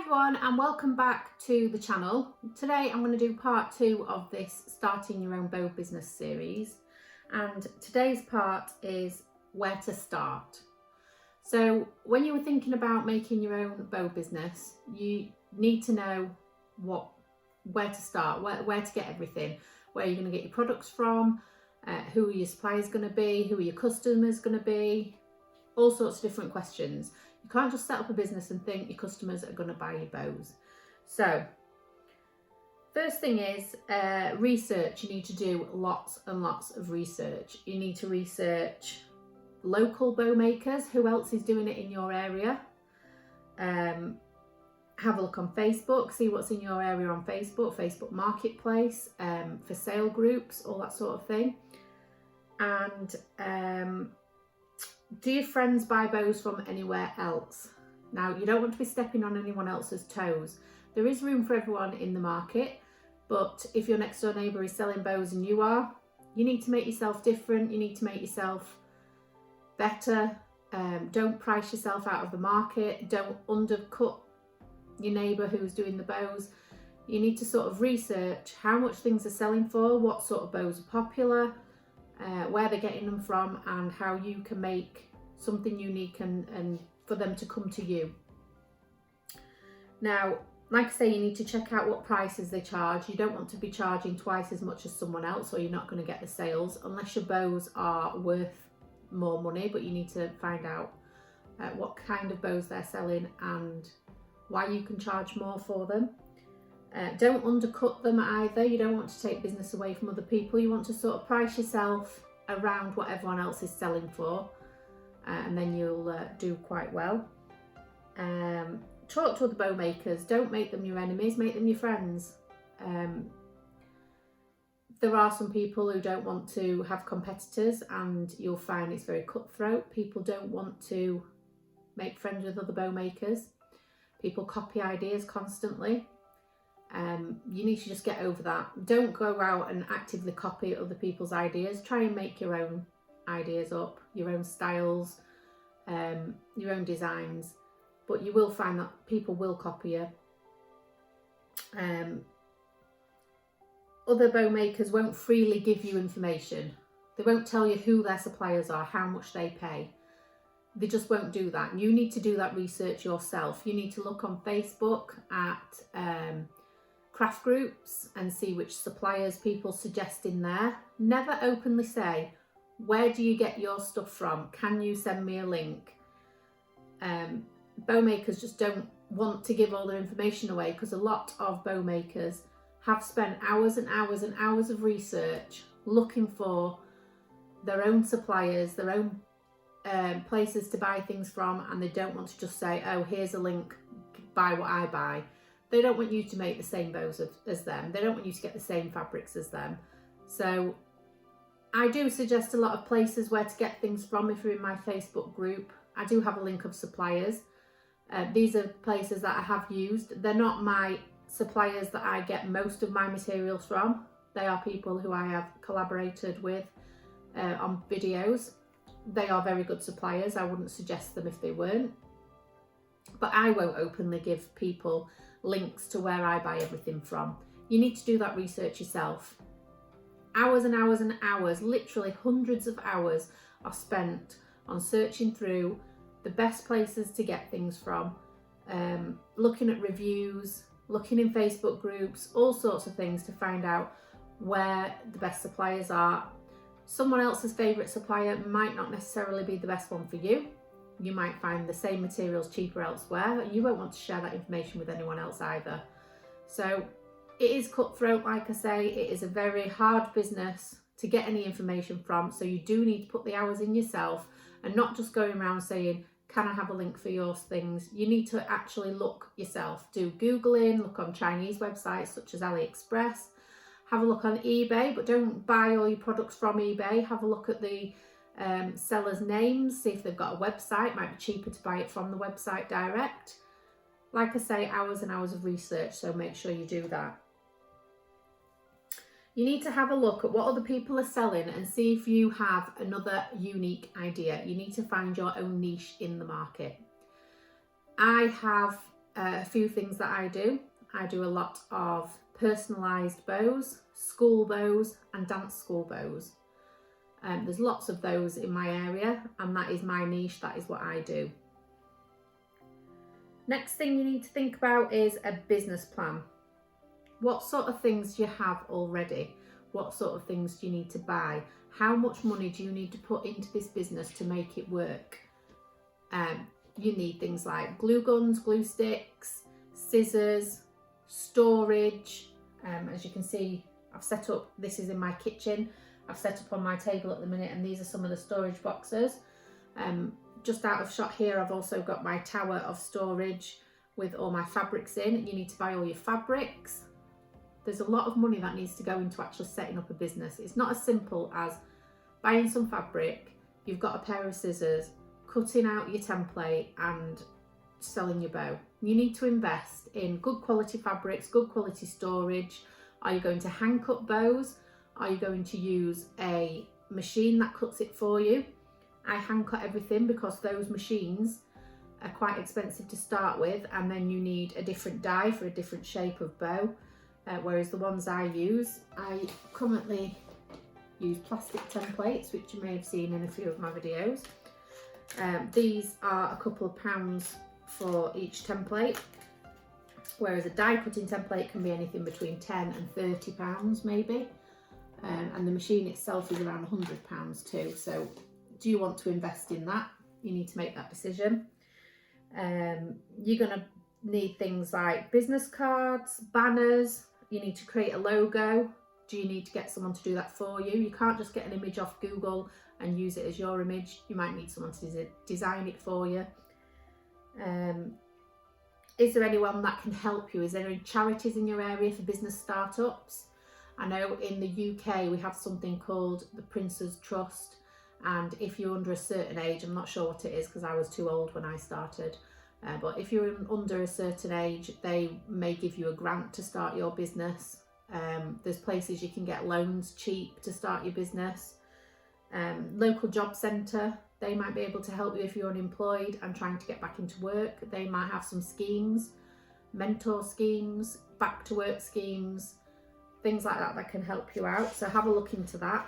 everyone, and welcome back to the channel. Today I'm going to do part 2 of this starting your own bow business series, and today's part is where to start. So when you were thinking about making your own bow business, you need to know where to start, where to get everything, where you're going to get your products from, who are your suppliers going to be, who are your customers going to be, all sorts of different questions. You can't just set up a business and think your customers are going to buy your bows. So first thing is research. You need to do lots and lots of research. You need to research local bow makers, who else is doing it in your area. Have a look on Facebook, see what's in your area on Facebook Marketplace, for sale groups, all that sort of thing. And do your friends buy bows from anywhere else? Now, you don't want to be stepping on anyone else's toes. There is room for everyone in the market, but if your next door neighbour is selling bows and you are, you need to make yourself different. You need to make yourself better. Don't price yourself out of the market. Don't undercut your neighbour who's doing the bows. You need to sort of research how much things are selling for, what sort of bows are popular, where they're getting them from, and how you can make something unique and for them to come to you. Now, like I say, you need to check out what prices they charge. You don't want to be charging twice as much as someone else, or you're not going to get the sales unless your bows are worth more money. But you need to find out what kind of bows they're selling and why you can charge more for them. Don't undercut them either. You don't want to take business away from other people. You want to sort of price yourself around what everyone else is selling for, and then you'll do quite well. Talk to other bow makers. Don't make them your enemies, make them your friends. There are some people who don't want to have competitors, and you'll find it's very cutthroat. People don't want to make friends with other bow makers. People copy ideas constantly. You need to just get over that. Don't go out and actively copy other people's ideas. Try and make your own ideas up, your own styles, your own designs. But you will find that people will copy you. Other bow makers won't freely give you information. They won't tell you who their suppliers are, how much they pay. They just won't do that. You need to do that research yourself. You need to look on Facebook at craft groups and see which suppliers people suggest in there. Never openly say, where do you get your stuff from? Can you send me a link? Bow makers just don't want to give all their information away, because a lot of bow makers have spent hours and hours and hours of research looking for their own suppliers, their own places to buy things from, and they don't want to just say, oh, here's a link, buy what I buy. They don't want you to make the same bows as them. They don't want you to get the same fabrics as them. So I do suggest a lot of places where to get things from. If you're in my Facebook group, I do have a link of suppliers. These are places that I have used. They're not my suppliers that I get most of my materials from. They are people who I have collaborated with on videos. They are very good suppliers. I wouldn't suggest them if they weren't. But I won't openly give people links to where I buy everything from. You need to do that research yourself. Hours and hours and hours, literally hundreds of hours, are spent on searching through the best places to get things from, looking at reviews, looking in Facebook groups, all sorts of things to find out where the best suppliers are. Someone else's favourite supplier might not necessarily be the best one for you. You might find the same materials cheaper elsewhere, and you won't want to share that information with anyone else either. So it is cutthroat, like I say. It is a very hard business to get any information from, so you do need to put the hours in yourself and not just going around saying, can I have a link for your things? You need to actually look yourself. Do Googling, look on Chinese websites such as AliExpress, have a look on eBay, but don't buy all your products from eBay. Have a look at the sellers' names, see if they've got a website. Might be cheaper to buy it from the website direct. Like I say, hours and hours of research, so make sure you do that. You need to have a look at what other people are selling and see if you have another unique idea. You need to find your own niche in the market. I have a few things that I do. I do a lot of personalised bows, school bows and dance school bows. There's lots of those in my area, and that is my niche, that is what I do. Next thing you need to think about is a business plan. What sort of things do you have already? What sort of things do you need to buy? How much money do you need to put into this business to make it work? You need things like glue guns, glue sticks, scissors, storage. As you can see, I've set up, this is in my kitchen. I've set up on my table at the minute, and these are some of the storage boxes. Just out of shot here, I've also got my tower of storage with all my fabrics in. You need to buy all your fabrics. There's a lot of money that needs to go into actually setting up a business. It's not as simple as buying some fabric, you've got a pair of scissors, cutting out your template and selling your bow. You need to invest in good quality fabrics, good quality storage. Are you going to hand cut bows? Are you going to use a machine that cuts it for you? I hand cut everything because those machines are quite expensive to start with, and then you need a different die for a different shape of bow. Whereas the ones I use, I currently use plastic templates, which you may have seen in a few of my videos. These are a couple of pounds for each template, whereas a die cutting template can be anything between £10 and £30 maybe. And the machine itself is around £100 too. So do you want to invest in that? You need to make that decision. You're going to need things like business cards, banners. You need to create a logo. Do you need to get someone to do that for you? You can't just get an image off Google and use it as your image. You might need someone to design it for you. Is there anyone that can help you? Is there any charities in your area for business startups? I know in the UK we have something called the Prince's Trust, and if you're under a certain age, I'm not sure what it is because I was too old when I started, but if you're under a certain age, they may give you a grant to start your business. There's places you can get loans cheap to start your business. Local job centre, they might be able to help you if you're unemployed and trying to get back into work. They might have some schemes, mentor schemes, back to work schemes, things like that that can help you out. So have a look into that.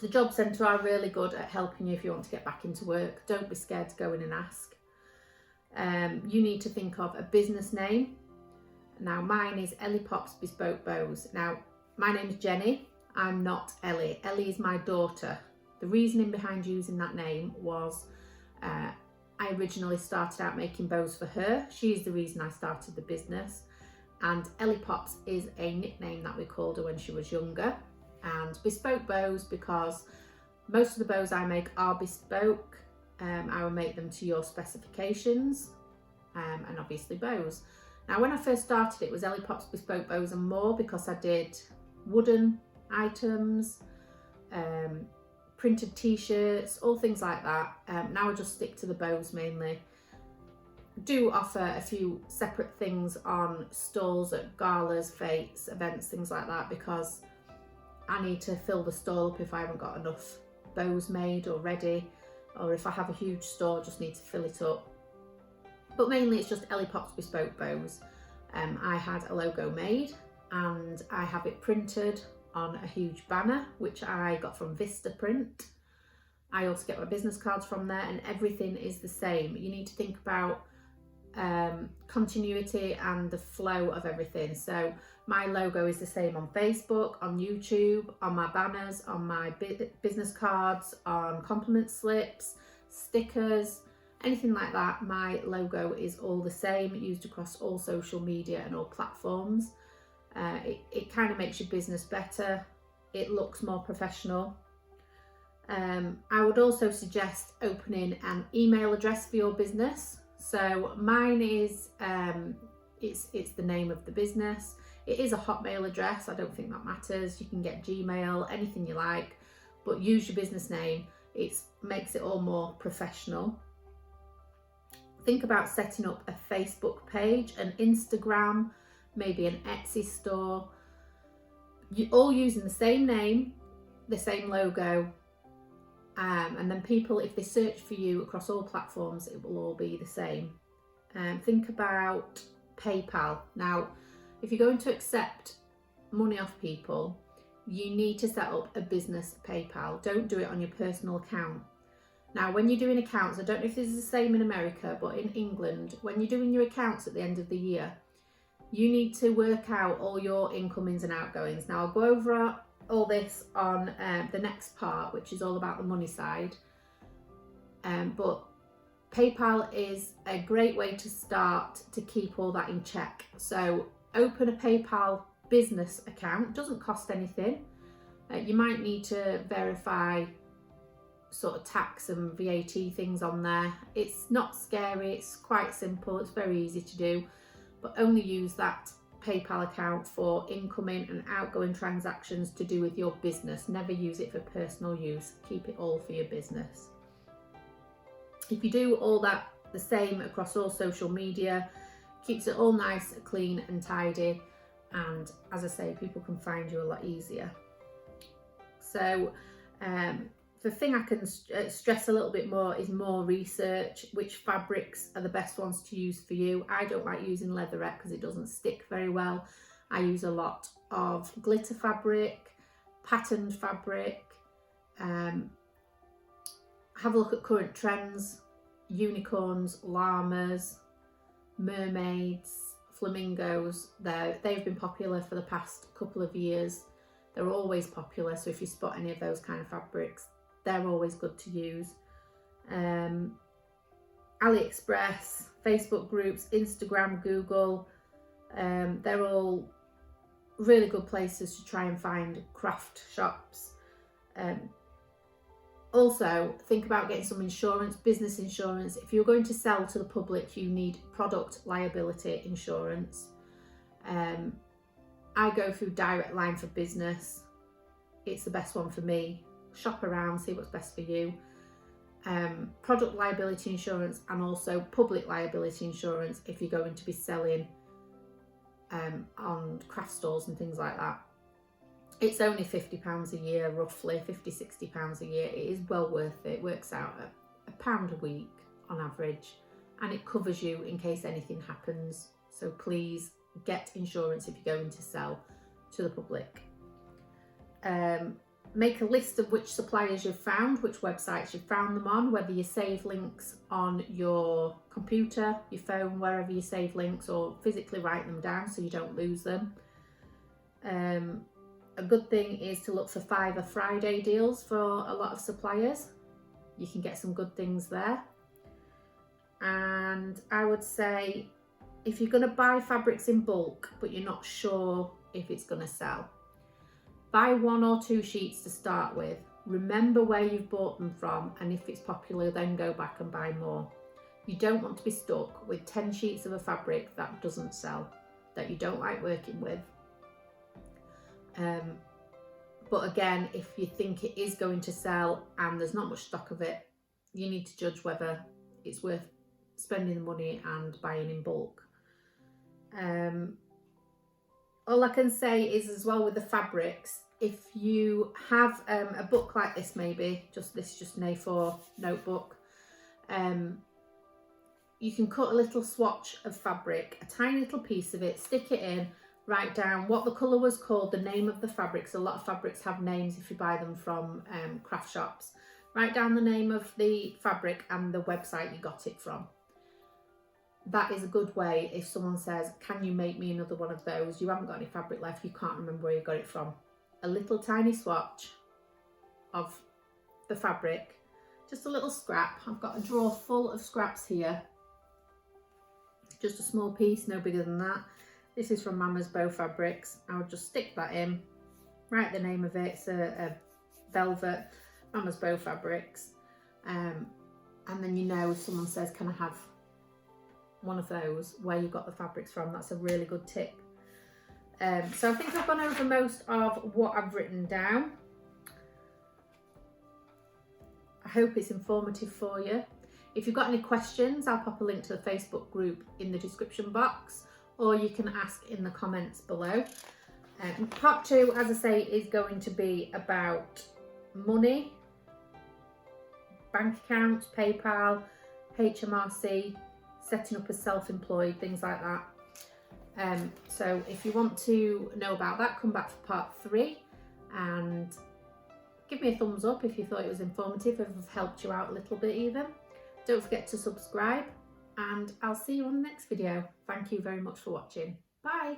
The job centre are really good at helping you if you want to get back into work. Don't be scared to go in and ask. You need to think of a business name. Now mine is Ellie Pop's Bespoke Bows. Now my name's Jenny, I'm not Ellie. Ellie is my daughter. The reasoning behind using that name was I originally started out making bows for her. She's the reason I started the business. And Ellie Pops is a nickname that we called her when she was younger. And bespoke bows because most of the bows I make are bespoke. I will make them to your specifications, and obviously bows. Now when I first started, it was Ellie Pop's Bespoke Bows and more because I did wooden items, printed t-shirts, all things like that. Now I just stick to the bows mainly. Do offer a few separate things on stalls at galas, fetes, events, things like that, because I need to fill the stall up if I haven't got enough bows made or ready, or if I have a huge store, just need to fill it up. But mainly it's just Ellie Pop's Bespoke Bows. I had a logo made and I have it printed on a huge banner, which I got from Vista Print. I also get my business cards from there, and everything is the same. You need to think about continuity and the flow of everything. So my logo is the same on Facebook, on YouTube, on my banners, on my business cards, on compliment slips, stickers, anything like that. My logo is all the same, used across all social media and all platforms. It kind of makes your business better. It looks more professional. I would also suggest opening an email address for your business. So mine is, it's the name of the business. It is a Hotmail address. I don't think that matters. You can get Gmail, anything you like, but use your business name. It makes it all more professional. Think about setting up a Facebook page, an Instagram, maybe an Etsy store. You're all using the same name, the same logo, and then people, if they search for you across all platforms, it will all be the same. Think about PayPal. Now, if you're going to accept money off people, you need to set up a business PayPal. Don't do it on your personal account. Now, when you're doing accounts, I don't know if this is the same in America, but in England, when you're doing your accounts at the end of the year, you need to work out all your incomings and outgoings. Now, I'll go over all this on the next part, which is all about the money side. But PayPal is a great way to start to keep all that in check. So open a PayPal business account. It doesn't cost anything. You might need to verify sort of tax and VAT things on there. It's not scary, it's quite simple, it's very easy to do, but only use that PayPal account for incoming and outgoing transactions to do with your business. Never use it for personal use. Keep it all for your business. If you do all that the same across all social media, keeps it all nice, clean and tidy, and as I say, people can find you a lot easier. So the thing I can stress a little bit more is more research. Which fabrics are the best ones to use for you? I don't like using leatherette because it doesn't stick very well. I use a lot of glitter fabric, patterned fabric. Have a look at current trends: unicorns, llamas, mermaids, flamingos. They've been popular for the past couple of years. They're always popular, so if you spot any of those kind of fabrics, they're always good to use. AliExpress, Facebook groups, Instagram, Google, they're all really good places to try and find craft shops. Also, think about getting some insurance, business insurance. If you're going to sell to the public, you need product liability insurance. I go through Direct Line for Business. It's the best one for me. Shop around, see what's best for you. Product liability insurance and also public liability insurance if you're going to be selling on craft stores and things like that. It's only £50 a year, roughly £50-60 a year. It is well worth it. It works out at £1 a week on average, and it covers you in case anything happens. So please get insurance if you're going to sell to the public. Make a list of which suppliers you've found, which websites you've found them on, whether you save links on your computer, your phone, wherever you save links, or physically write them down so you don't lose them. A good thing is to look for Fiverr Friday deals for a lot of suppliers. You can get some good things there. And I would say, if you're going to buy fabrics in bulk but you're not sure if it's going to sell, buy 1 or 2 sheets to start with. Remember where you've bought them from, and if it's popular, then go back and buy more. You don't want to be stuck with 10 sheets of a fabric that doesn't sell, that you don't like working with. But again, if you think it is going to sell and there's not much stock of it, you need to judge whether it's worth spending the money and buying in bulk. All I can say is, as well with the fabrics, if you have a book like this, maybe just an A4 notebook, you can cut a little swatch of fabric, a tiny little piece of it, stick it in, write down what the colour was called, the name of the fabrics. A lot of fabrics have names if you buy them from craft shops. Write down the name of the fabric and the website you got it from. That is a good way if someone says, can you make me another one of those? You haven't got any fabric left, you can't remember where you got it from. A little tiny swatch of the fabric, just a little scrap. I've got a drawer full of scraps here. Just a small piece, no bigger than that. This is from Mama's Bow Fabrics. I would just stick that in, write the name of it. It's a velvet, Mama's Bow Fabrics. And then you know if someone says, can I have one of those, where you got the fabrics from. That's a really good tip. So I think I've gone over most of what I've written down. I hope it's informative for you. If you've got any questions, I'll pop a link to the Facebook group in the description box, or you can ask in the comments below. Part 2, as I say, is going to be about money, bank accounts, PayPal, HMRC, setting up as self-employed, things like that. So if you want to know about that, come back for part 3 and give me a thumbs up if you thought it was informative, if I've helped you out a little bit even. Don't forget to subscribe, and I'll see you on the next video. Thank you very much for watching. Bye.